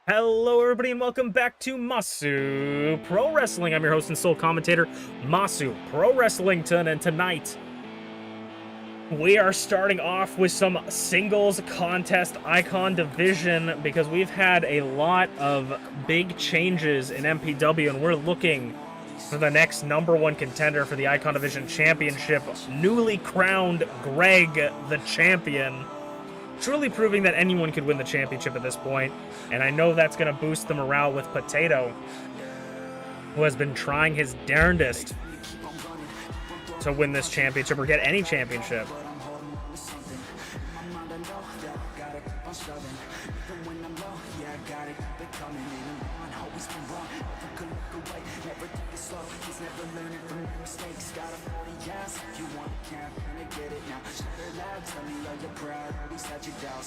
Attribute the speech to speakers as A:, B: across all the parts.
A: Hello everybody and welcome back to Masu Pro Wrestling. I'm your host and sole commentator, Masu Pro Wrestlington, and tonight we are starting off with some singles contest icon division because we've had a lot of big changes in MPW and we're looking for the next #1 contender for the Icon Division Championship, newly crowned Greg the Champion. Truly proving that anyone could win the championship at this point, and I know that's going to boost the morale with Potato, who has been trying his darndest to win this championship or get any championship.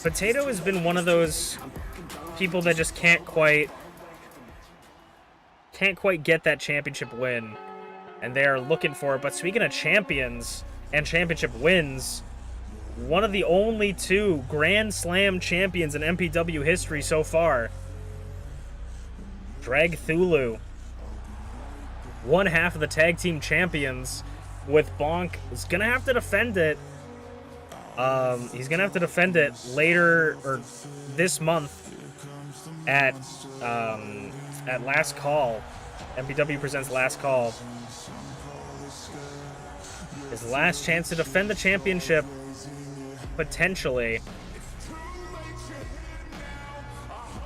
A: Potato has been one of those people that just can't quite get that championship win, and they are looking for it. But speaking of champions and championship wins, one of the only 2 Grand Slam champions in MPW history so far, Dragthulu, one half of the tag team champions with Bonk, is gonna have to defend it. He's gonna have to defend it later or this month at Last Call. MPW presents Last Call. His last chance to defend the championship, potentially.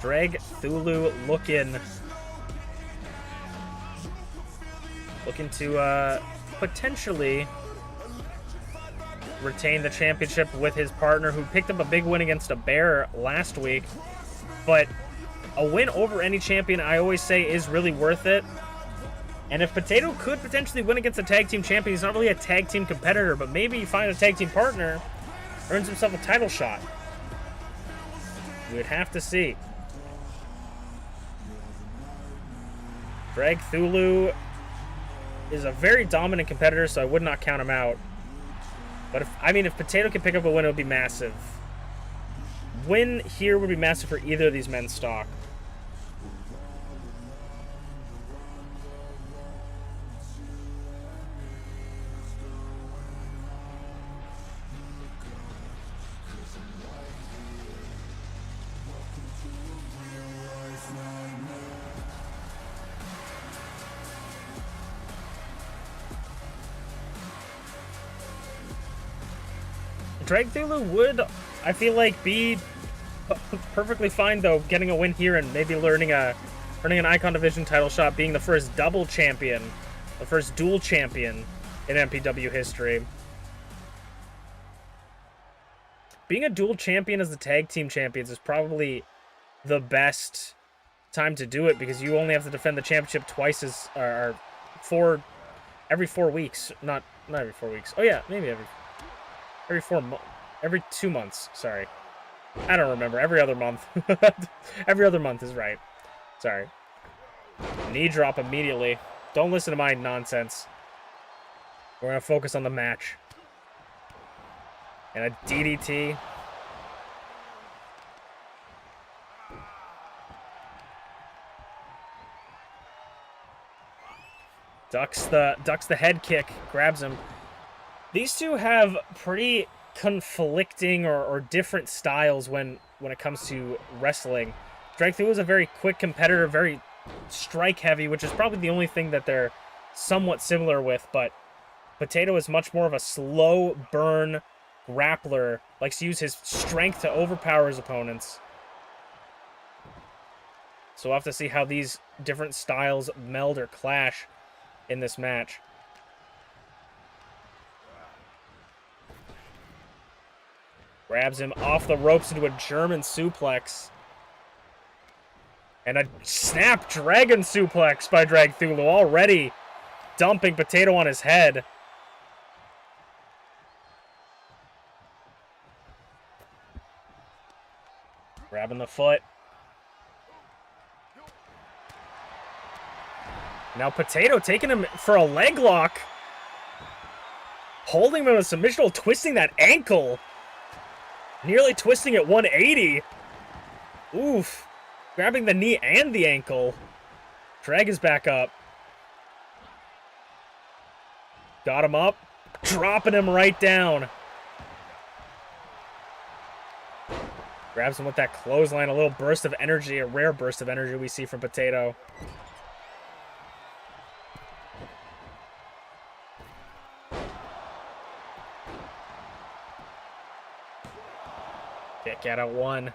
A: Dragthulu looking to potentially retain the championship with his partner, who picked up a big win against a bear last week. But a win over any champion, I always say, is really worth it. And if Potato could potentially win against a tag team champion, he's not really a tag team competitor, but maybe he finds a tag team partner, earns himself a title shot. We would have to see. Dragthulu is a very dominant competitor, so I would not count him out. But if Potato can pick up a win, it would be massive. Win here would be massive for either of these men's stock. Dragthulu would, I feel like, be perfectly fine, though, getting a win here and maybe earning an Icon Division title shot, being the first double champion, the first dual champion in MPW history. Being a dual champion as the tag team champions is probably the best time to do it, because you only have to defend the championship twice every 4 weeks. Not every 4 weeks. Oh yeah, maybe every 2 months, sorry. I don't remember. Every other month. Every other month is right. Sorry. Knee drop immediately. Don't listen to my nonsense. We're going to focus on the match. And a DDT. Ducks the head kick. Grabs him. These two have pretty conflicting or different styles when it comes to wrestling. Dragthulu is a very quick competitor, very strike heavy, which is probably the only thing that they're somewhat similar with, but Potato is much more of a slow burn grappler, likes to use his strength to overpower his opponents. So we'll have to see how these different styles meld or clash in this match. Grabs him off the ropes into a German suplex. And a snap dragon suplex by Dragthulu, already dumping Potato on his head. Grabbing the foot. Now Potato taking him for a leg lock. Holding him in a submission, twisting that ankle. Nearly twisting at 180. Oof. Grabbing the knee and the ankle. Drag is back up. Got him up. Dropping him right down. Grabs him with that clothesline. A little burst of energy. A rare burst of energy we see from Potato. Kick out at 1.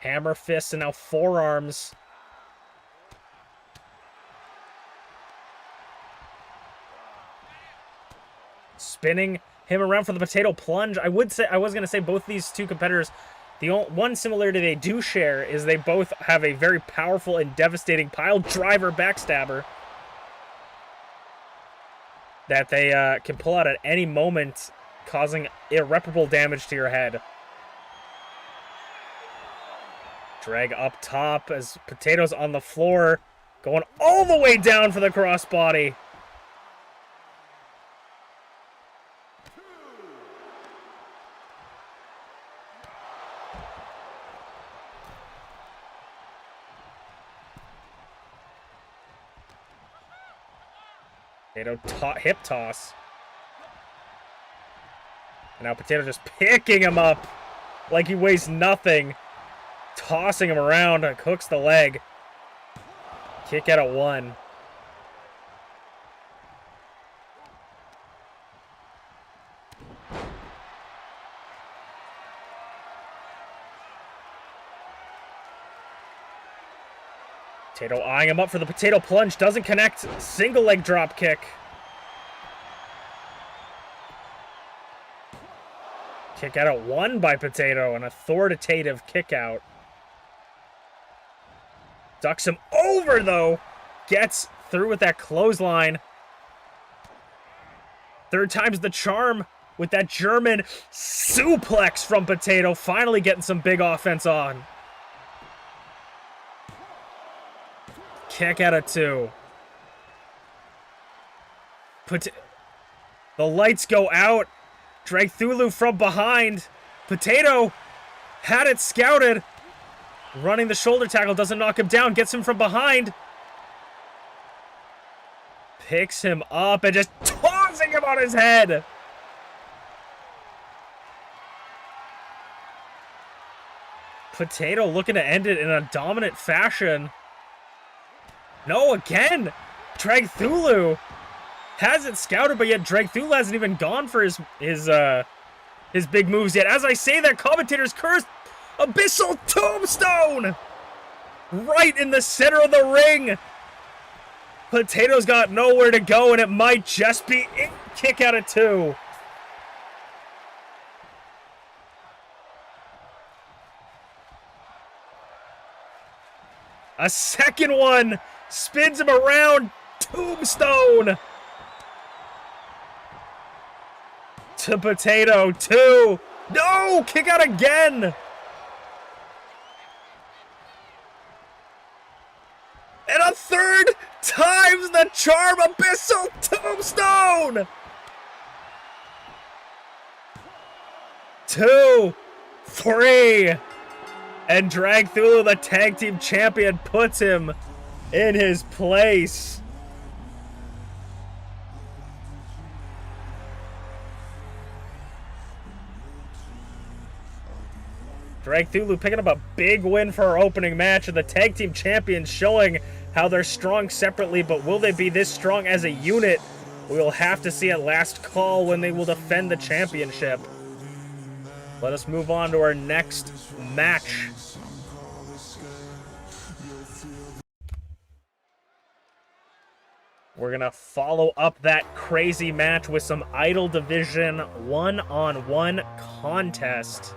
A: Hammer fists and now forearms. Spinning him around for the potato plunge. I was going to say both these two competitors, the one similarity they do share is they both have a very powerful and devastating pile driver backstabber that they can pull out at any moment, causing irreparable damage to your head. Drag up top as Potato's on the floor, going all the way down for the crossbody. Potato hip toss. And now Potato just picking him up like he weighs nothing. Tossing him around, hooks the leg. Kick out at 1. Potato eyeing him up for the potato plunge. Doesn't connect. Single leg drop kick. Kick out at 1 by Potato. An authoritative kick out. Ducks him over, though. Gets through with that clothesline. Third time's the charm with that German suplex from Potato. Finally getting some big offense on. Kick out at 2. The lights go out. Dragthulu from behind. Potato had it scouted. Running the shoulder tackle, doesn't knock him down, gets him from behind. Picks him up and just tossing him on his head. Potato looking to end it in a dominant fashion. No, again. Dragthulu has it scouted, but yet Dragthulu hasn't even gone for his big moves yet. As I say that, commentator's cursed. Abyssal Tombstone! Right in the center of the ring. Potato's got nowhere to go, and it might just be it. Kick out at 2. A second one. Spins him around. Tombstone. To Potato. 2. No! Kick out again. And a third times the charm. Abyssal Tombstone. 2, 3. And Dragthulu, the tag team champion, puts him in his place. Dragthulu picking up a big win for our opening match, and the tag team champions showing how they're strong separately, but will they be this strong as a unit? We will have to see at last call when they will defend the championship. Let us move on to our next match. We're going to follow up that crazy match with some Idol Division one-on-one contest.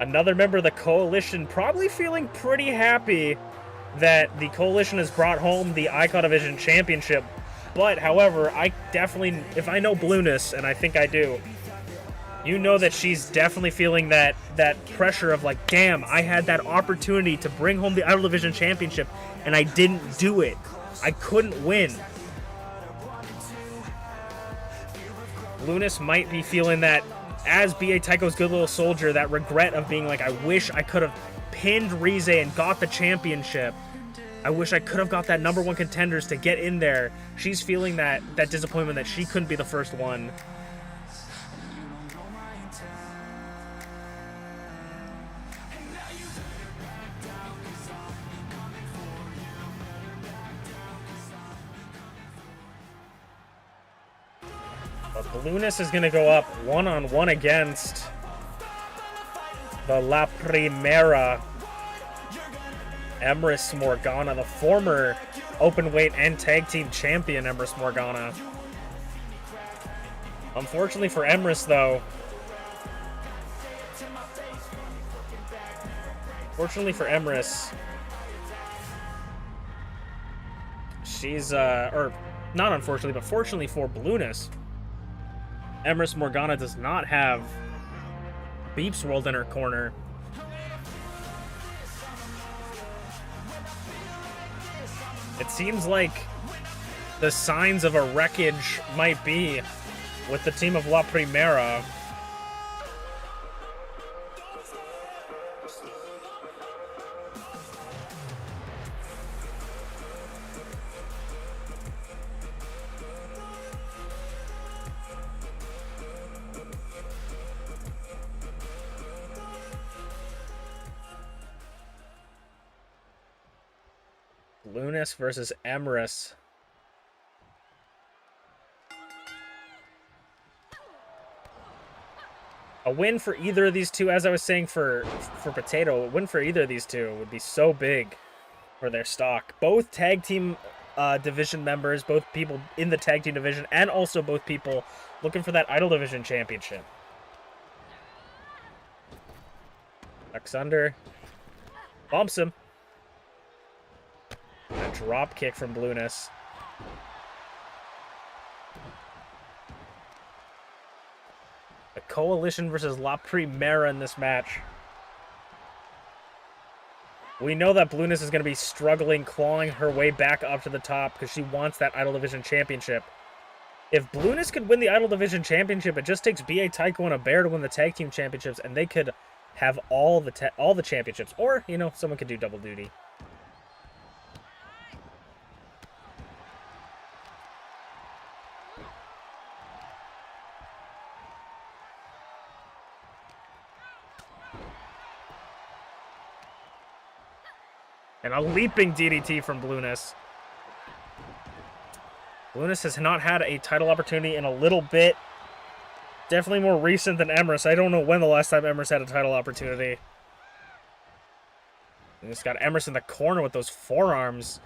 A: Another member of the Coalition probably feeling pretty happy that the Coalition has brought home the Icon Division Championship. But, however, I definitely, if I know Blueness, and I think I do, you know that she's definitely feeling that pressure of like, damn, I had that opportunity to bring home the Idol Division Championship, and I didn't do it. I couldn't win. Lunas might be feeling that, as B.A. Tycho's good little soldier, that regret of being like, I wish I could have pinned Rize and got the championship. I wish I could have got that #1 contenders to get in there. She's feeling that disappointment that she couldn't be the first one. But Blueness is going to go up one-on-one against the La Primera, Emrys Morgana, the former openweight and tag team champion Emrys Morgana. Unfortunately for Emrys, though, she's, or not unfortunately, but fortunately for Blueness, Emrys Morgana does not have ShmeepsWorld in her corner. It seems like the signs of a wreckage might be with the team of La Primera. Lunas versus Emrys. A win for either of these two, as I was saying for Potato, a win for either of these two would be so big for their stock. Both tag team division members, both people in the tag team division, and also both people looking for that Idol Division championship. Ducks under. Bumps him. A drop kick from Blueness. The Coalition versus La Primera in this match. We know that Blueness is going to be struggling, clawing her way back up to the top because she wants that Idol Division championship. If Blueness could win the Idol Division championship, it just takes B.A. Tycho and a Bear to win the tag team championships, and they could have all the championships. Or, you know, someone could do double duty. And a leaping DDT from Blueness. Blueness has not had a title opportunity in a little bit. Definitely more recent than Emrys. I don't know when the last time Emrys had a title opportunity. And it's got Emrys in the corner with those forearms.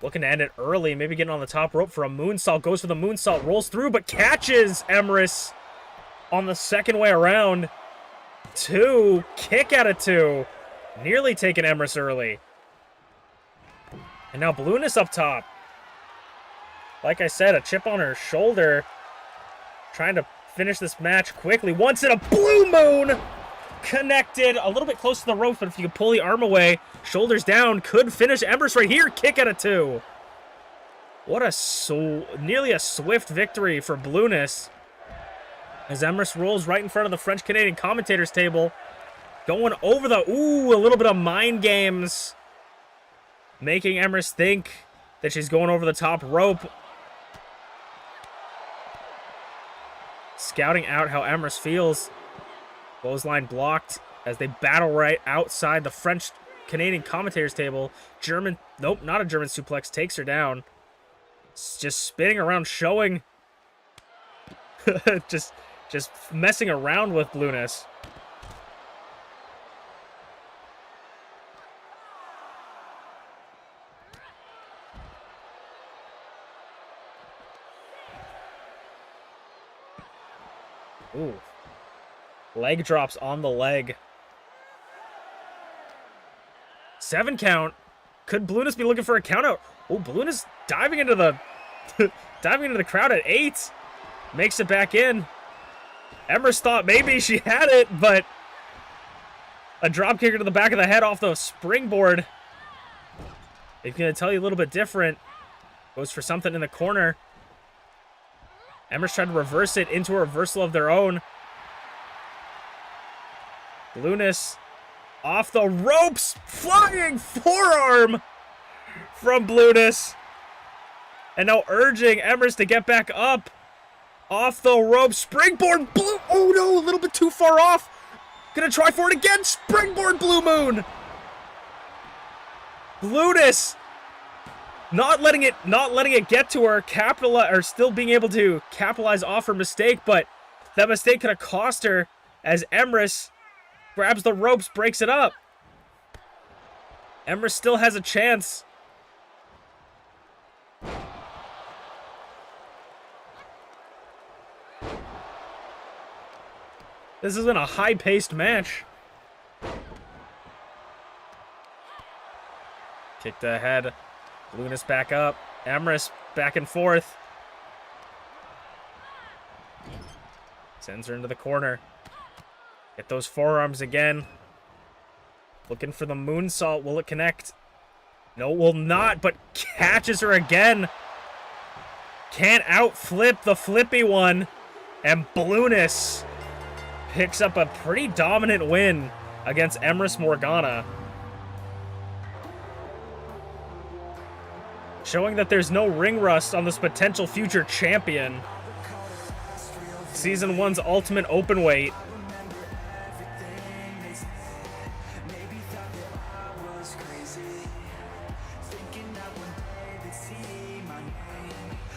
A: Looking to end it early. Maybe getting on the top rope for a moonsault. Goes for the moonsault. Rolls through, but catches Emrys on the second way around. 2. Kick out of 2. Nearly taking Emrys early. And now Blueness up top. Like I said, a chip on her shoulder. Trying to finish this match quickly. Once in a blue moon! Connected. A little bit close to the rope, but if you can pull the arm away, shoulders down, could finish Emrys right here. Kick out of 2. What a nearly a swift victory for Blueness. As Emrys rolls right in front of the French-Canadian commentators table. Going over the... Ooh, a little bit of mind games. Making Emrys think that she's going over the top rope. Scouting out how Emrys feels. Clothesline blocked as they battle right outside the French-Canadian commentators table. German... Nope, not a German suplex. Takes her down. It's just spinning around, showing... just messing around with Blueness. Ooh. Leg drops on the leg. 7 count. Could Blueness be looking for a count out? Oh, Blueness diving into the diving into the crowd at 8. Makes it back in. Emrys thought maybe she had it, but a drop kicker to the back of the head off the springboard. It's going to tell you a little bit different. Goes for something in the corner. Emrys tried to reverse it into a reversal of their own. Blueness off the ropes. Flying forearm from Blueness. And now urging Emrys to get back up. Off the rope. Springboard Blue. Oh no, a little bit too far off. Gonna try for it again. Springboard Blue Moon. Blueness not letting it get to her, or still being able to capitalize off her mistake, but that mistake could have cost her as Emrys grabs the ropes, breaks it up. Emrys still has a chance. This isn't a high-paced match. Kicked ahead. Blueness back up. Emrys back and forth. Sends her into the corner. Get those forearms again. Looking for the moonsault. Will it connect? No, it will not, but catches her again. Can't outflip the flippy one. And Blueness picks up a pretty dominant win against Emrys Morgana. Showing that there's no ring rust on this potential future champion. Season 1's Ultimate Openweight.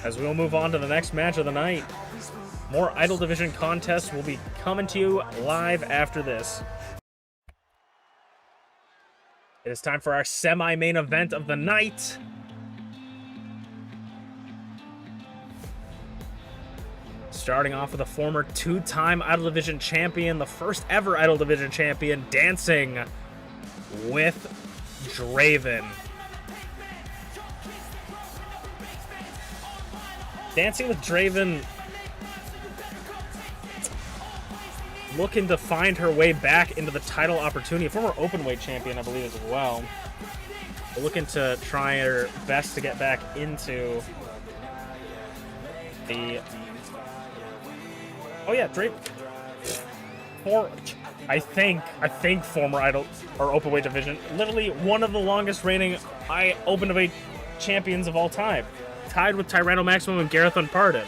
A: As we'll move on to the next match of the night. More Idol Division contests will be coming to you live after this. It is time for our semi-main event of the night. Starting off with a former two-time Idol Division champion, the first ever Idol Division champion, Dancing with Draven. Dancing with Draven looking to find her way back into the title opportunity. A former openweight champion, I believe, as well. But looking to try her best to get back into the... Oh yeah, Draven. I think former Idol or openweight division. Literally one of the longest reigning openweight champions of all time. Tied with Tyranno Maximum and Garreth Unported.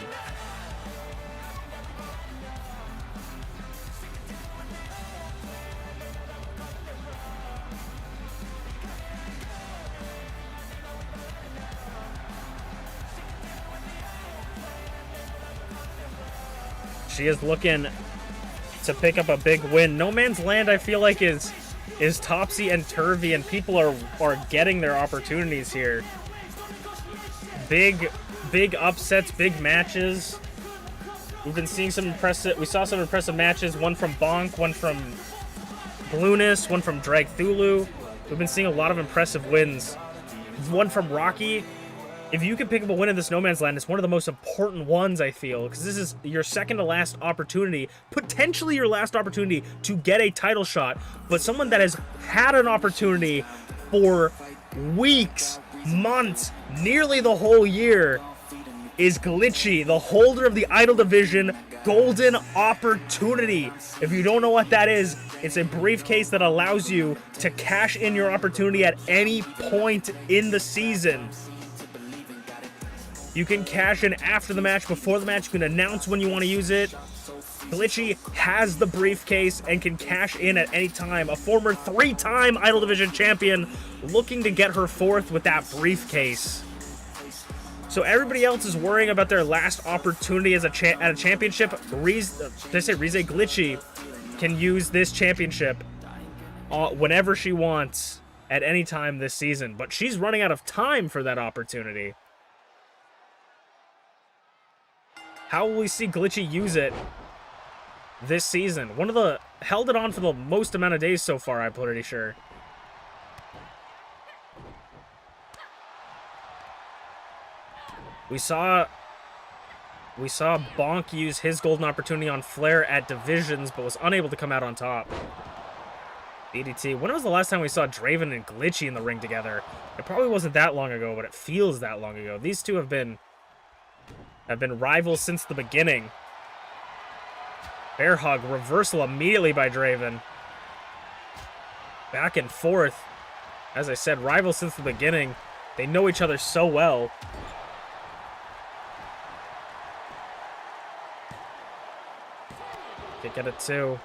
A: She is looking to pick up a big win. No Man's Land, I feel like, is topsy and turvy, and people are getting their opportunities here. Big upsets, big matches. We've been seeing some impressive. We saw some impressive matches. One from Bonk, one from Blueness, one from Dragthulu. We've been seeing a lot of impressive wins. One from Rocky. If you can pick up a win in this No Man's Land, it's one of the most important ones, I feel, because this is your second to last opportunity, potentially your last opportunity to get a title shot, but someone that has had an opportunity for weeks, months, nearly the whole year is Glitchy, the holder of the Idol Division Golden Opportunity. If you don't know what that is, it's a briefcase that allows you to cash in your opportunity at any point in the season. You can cash in after the match, before the match. You can announce when you want to use it. Glitchy has the briefcase and can cash in at any time. A former three-time Idol Division champion looking to get her fourth with that briefcase. So everybody else is worrying about their last opportunity as at a championship. Glitchy can use this championship whenever she wants at any time this season. But she's running out of time for that opportunity. How will we see Glitchy use it this season? Held it on for the most amount of days so far, I'm pretty sure. We saw Bonk use his golden opportunity on Flair at Divisions, but was unable to come out on top. BDT. When was the last time we saw Draven and Glitchy in the ring together? It probably wasn't that long ago, but it feels that long ago. These two have been have been rivals since the beginning. Bear hug, reversal immediately by Draven. Back and forth. As I said, rivals since the beginning. They know each other so well. Kick at it too.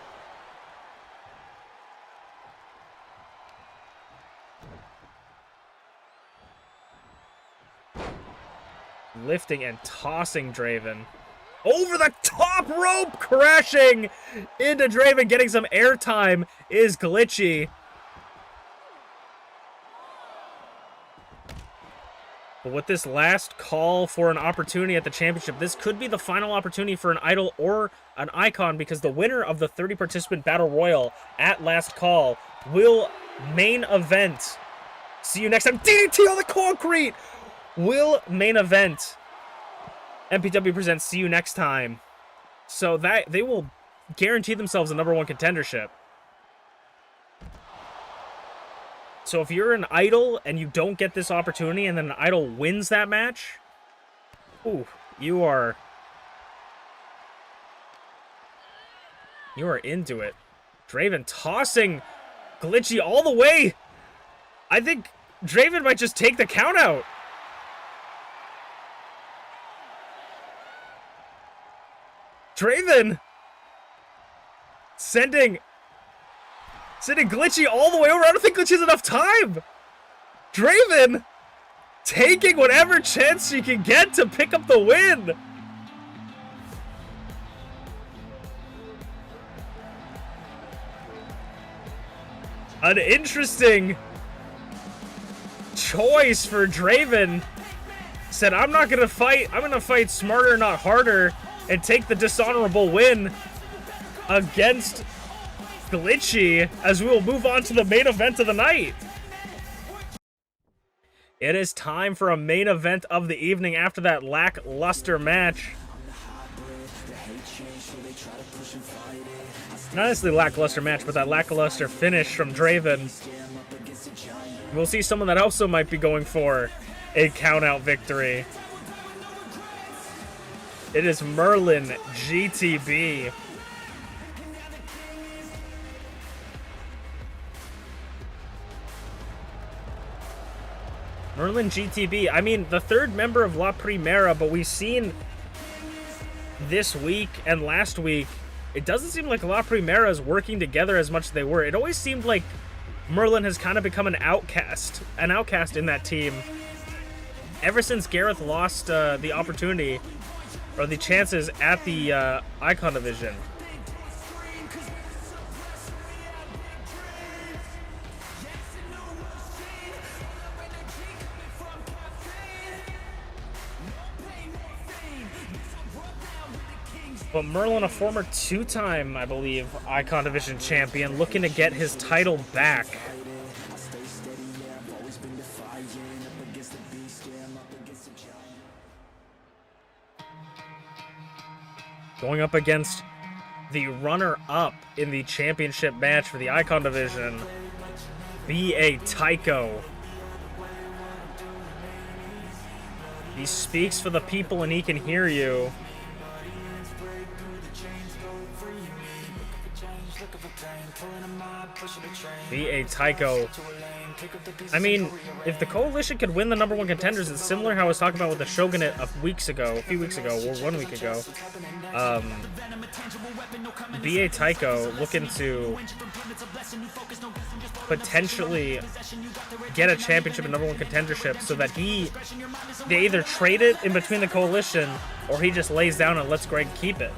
A: Lifting and tossing Draven. Over the top rope, crashing into Draven, getting some airtime is Glitchy. But with this last call for an opportunity at the championship, this could be the final opportunity for an idol or an icon, because the winner of the 30-participant Battle Royal at last call will main event. See you next time. DDT on the concrete will main event. MPW presents See You Next Time. So that they will guarantee themselves a #1 contendership. So if you're an idol and you don't get this opportunity and then an idol wins that match, ooh, you are into it. Draven tossing Glitchy all the way. I think Draven might just take the count out. Draven sending Glitchy all the way over. I don't think Glitchy has enough time. Draven taking whatever chance she can get to pick up the win. An interesting choice for Draven. Said, I'm not gonna fight. I'm gonna fight smarter, not harder, and take the dishonorable win against Glitchy, as we will move on to the main event of the night. It is time for a main event of the evening after that lackluster match. Not necessarily lackluster match, but that lackluster finish from Draven. We'll see someone that also might be going for a count-out victory. It is MerlinGTB. MerlinGTB, I mean, the third member of La Primera, but we've seen this week and last week, it doesn't seem like La Primera is working together as much as they were. It always seemed like Merlin has kind of become an outcast in that team. Ever since Garreth lost the opportunity, or the chances at the Icon Division. But Merlin, a former two-time, I believe, Icon Division champion, looking to get his title back. Going up against the runner-up in the championship match for the Icon Division, B.A. Tycho. He speaks for the people and he can hear you. B.A. Tycho. I mean, if the Coalition could win the #1 contenders, it's similar how I was talking about with the Shogunate a few weeks ago, or 1 week ago. B.A. Tycho looking to potentially get a championship and #1 contendership so that they either trade it in between the Coalition or he just lays down and lets Greg keep it.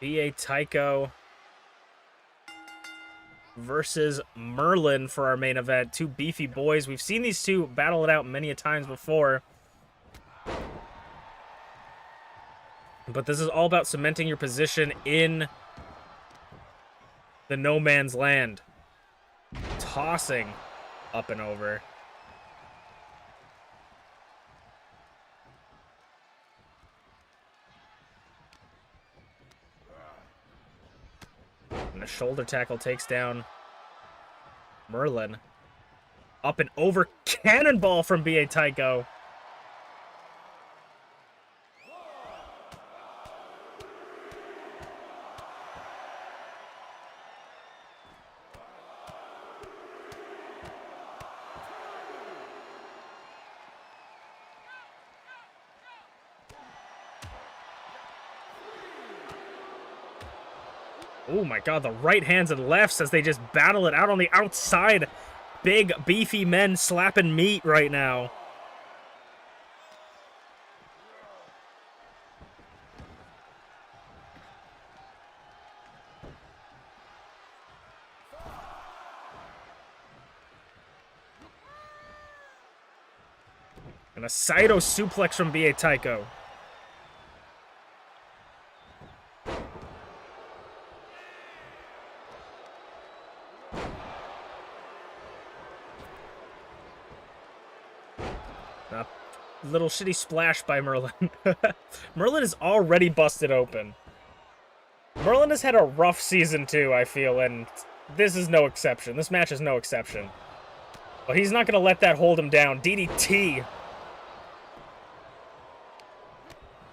A: B.A. Tycho versus Merlin for our main event. Two beefy boys. We've seen these two battle it out many a times before. But this is all about cementing your position in the no man's land. Tossing up and over. And a shoulder tackle takes down Merlin. Up and over. Cannonball from BA Tycho. Oh my god, the right hands and lefts as they just battle it out on the outside. Big, beefy men slapping meat right now. And a Saito suplex from BA Tycho. Little shitty splash by Merlin. Merlin is already busted open. Merlin has had a rough season too, I feel, and this is no exception. This match is no exception. But he's not going to let that hold him down. DDT.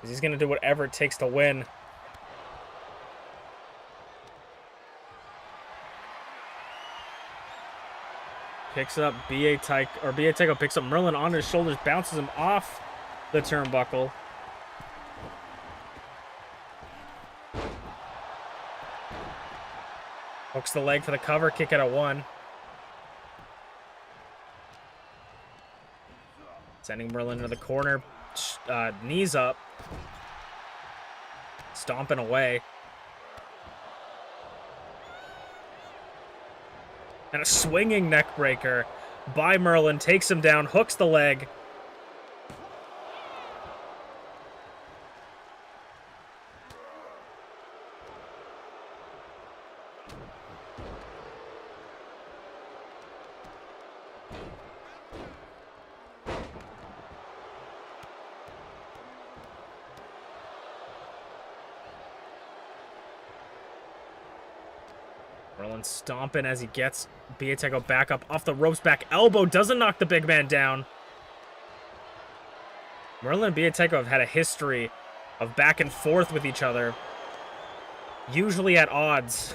A: He's going to do whatever it takes to win. Picks up BA Tycho, or BA Tycho picks up Merlin on his shoulders, bounces him off the turnbuckle. Hooks the leg for the cover, kick out at 1. Sending Merlin into the corner, knees up. Stomping away. And a swinging neck breaker by Merlin. Takes him down, hooks the leg. Merlin stomping as he gets BA Tycho back up off the ropes. Back elbow doesn't knock the big man down. Merlin and BA Tycho have had a history of back and forth with each other. Usually at odds.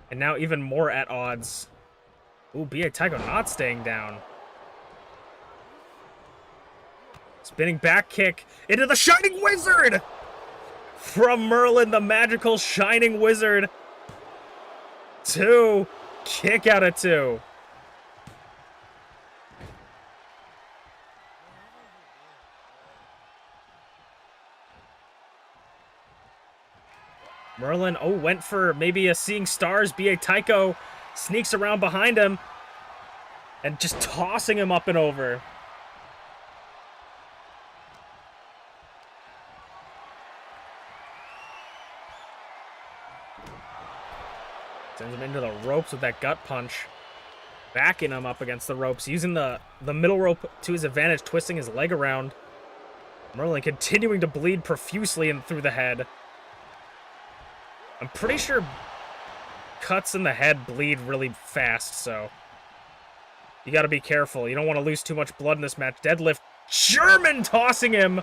A: And now even more at odds. Ooh, BA Tycho not staying down. Spinning back kick into the Shining Wizard! From Merlin, the magical Shining Wizard. 2. Kick out at 2. Merlin, went for maybe a Seeing Stars. BA Tycho sneaks around behind him and just tossing him up and over. Sends him into the ropes with that gut punch. Backing him up against the ropes. Using the middle rope to his advantage. Twisting his leg around. Merlin continuing to bleed profusely and through the head. I'm pretty sure cuts in the head bleed really fast, so you gotta be careful. You don't want to lose too much blood in this match. Deadlift. German tossing him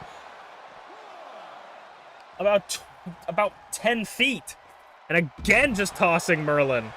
A: about 10 feet. And again, just tossing Merlin.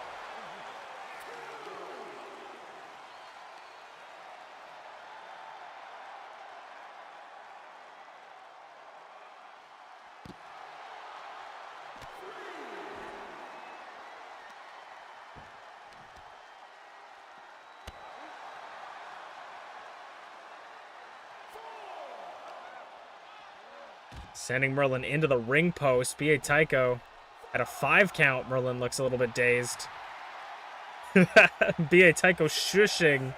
A: Sending Merlin into the ring post. BA Tycho. At a 5 count, Merlin looks a little bit dazed. BA Tycho shushing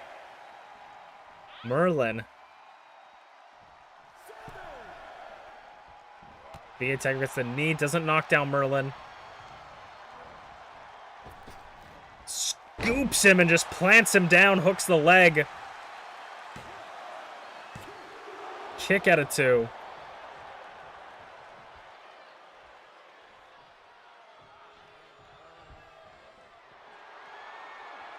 A: Merlin. B.A. Tycho gets the knee, doesn't knock down Merlin. Scoops him and just plants him down, hooks the leg. Kick out of 2.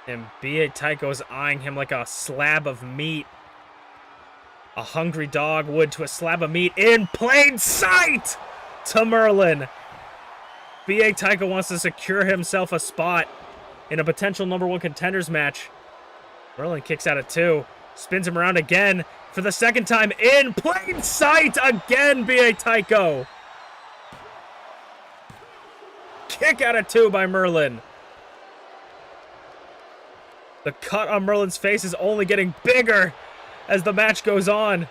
A: And B.A. Tycho is eyeing him like a slab of meat. A hungry dog would to a slab of meat in plain sight to Merlin. B.A. Tycho wants to secure himself a spot in a potential #1 contenders match. Merlin kicks out of 2. Spins him around again for the second time in plain sight again, B.A. Tycho. Kick out of 2 by Merlin. The cut on Merlin's face is only getting bigger as the match goes on.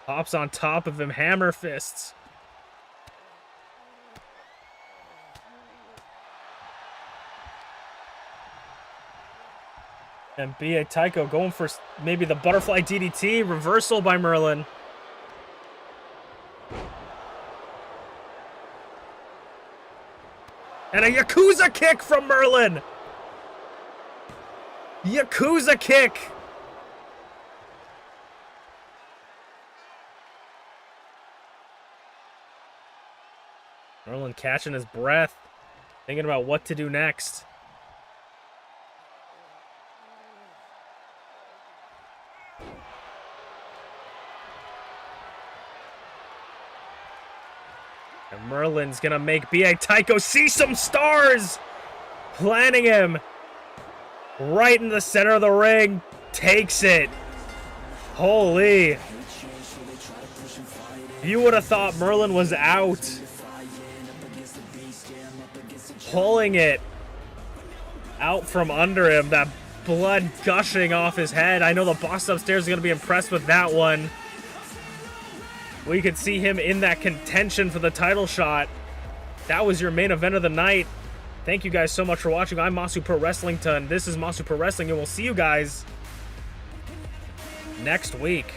A: Hops on top of him, hammer fists. And B.A. Tycho going for maybe the butterfly DDT. Reversal by Merlin. And a Yakuza kick from Merlin. Yakuza kick. Merlin catching his breath, thinking about what to do next. And Merlin's gonna make B.A. Tycho see some stars! Planning him right in the center of the ring. Takes it. Holy. You would have thought Merlin was out. Pulling it out from under him. That blood gushing off his head. I know the boss upstairs is going to be impressed with that one. We could see him in that contention for the title shot. That was your main event of the night. Thank you guys so much for watching. I'm Masu Pro Wrestlington. This is Masu Pro Wrestling, and we'll see you guys next week.